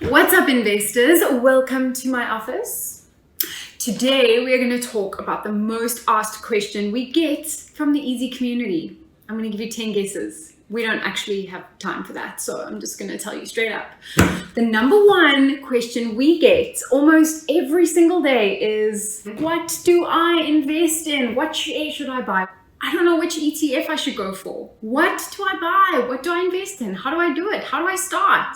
What's up, investors? Welcome to my office. Today we are going to talk about the most asked question we get from the Easy community. I'm going to give you 10 guesses. We don't actually have time for that, so I'm just going to tell you straight up. The number one question we get almost every single day is, what do I invest in? What share should I buy? I don't know which ETF I should go for. What do I buy? What do I invest in? How do I do it? How do I start?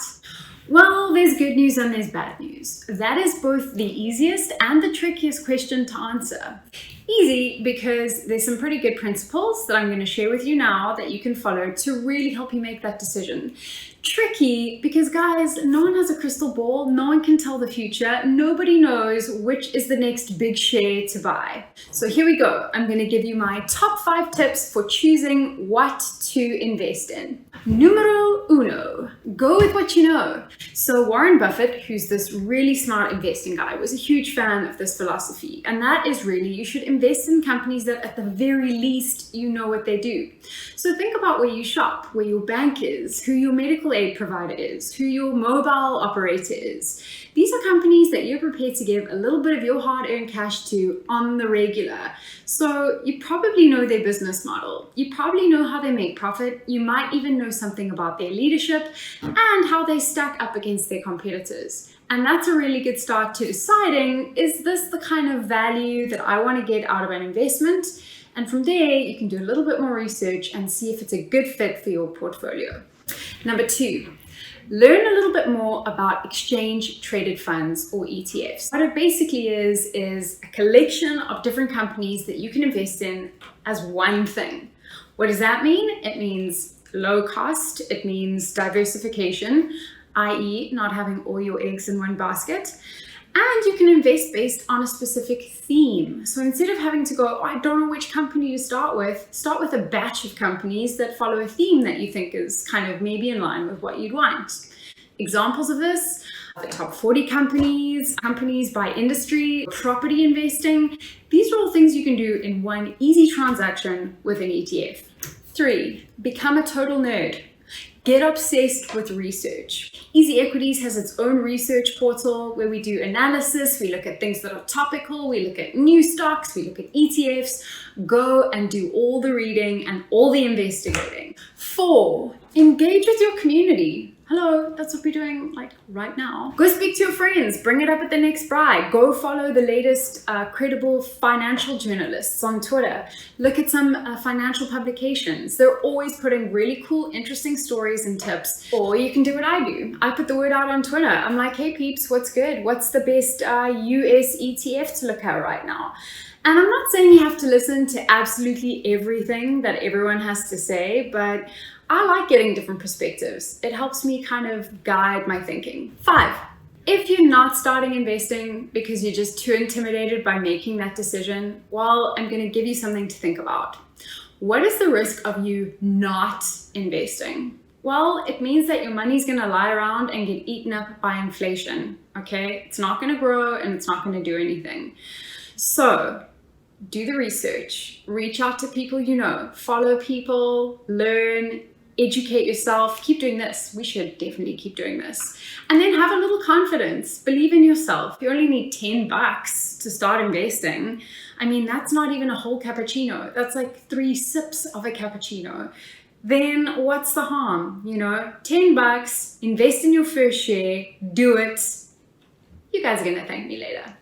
Well, there's good news and there's bad news. That is both the easiest and the trickiest question to answer. Easy because there's some pretty good principles that I'm going to share with you now that you can follow to really help you make that decision. Tricky because, guys, no one has a crystal ball, no one can tell the future, nobody knows which is the next big share to buy. So here we go. I'm going to give you my top 5 tips for choosing what to invest in. Numero uno, go with what you know. So Warren Buffett, who's this really smart investing guy, was a huge fan of this philosophy. And that is really, you should invest in companies that at the very least, you know what they do. So think about where you shop, where your bank is, who your medical aid provider is, who your mobile operator is. These are companies that you're prepared to give a little bit of your hard-earned cash to on the regular. So you probably know their business model. You probably know how they make profit. You might even know something about their leadership and how they stack up against their competitors. And that's a really good start to deciding, is this the kind of value that I want to get out of an investment? And from there, you can do a little bit more research and see if it's a good fit for your portfolio. Number 2, learn a little bit more about exchange-traded funds, or ETFs. What it basically is a collection of different companies that you can invest in as one thing. What does that mean? It means low cost. It means diversification, i.e. not having all your eggs in one basket. And you can invest based on a specific theme. So instead of having to go, I don't know which company to start with a batch of companies that follow a theme that you think is kind of maybe in line with what you'd want. Examples of this, the top 40 companies, companies by industry, property investing. These are all things you can do in one easy transaction with an ETF. 3, become a total nerd. Get obsessed with research. EasyEquities has its own research portal where we do analysis, we look at things that are topical, we look at new stocks, we look at ETFs. Go and do all the reading and all the investigating. 4, engage with your community. Hello, that's what we're doing right now. Go speak to your friends, bring it up at the next bride. Go follow the latest credible financial journalists on Twitter. Look at some financial publications. They're always putting really cool, interesting stories and tips. Or you can do what I do. I put the word out on Twitter. I'm like, hey peeps, what's good? What's the best US ETF to look at right now? And I'm not saying you have to listen to absolutely everything that everyone has to say, but I like getting different perspectives. It helps me kind of guide my thinking. 5, if you're not starting investing because you're just too intimidated by making that decision, well, I'm going to give you something to think about. What is the risk of you not investing? Well, it means that your money's going to lie around and get eaten up by inflation, okay? It's not going to grow and it's not going to do anything. So, do the research, reach out to people you know, follow people, learn, educate yourself, keep doing this. We should definitely keep doing this. And then have a little confidence, believe in yourself. You only need $10 to start investing. I mean, that's not even a whole cappuccino. That's like 3 sips of a cappuccino. Then what's the harm? You know, $10, invest in your first share, do it. You guys are gonna thank me later.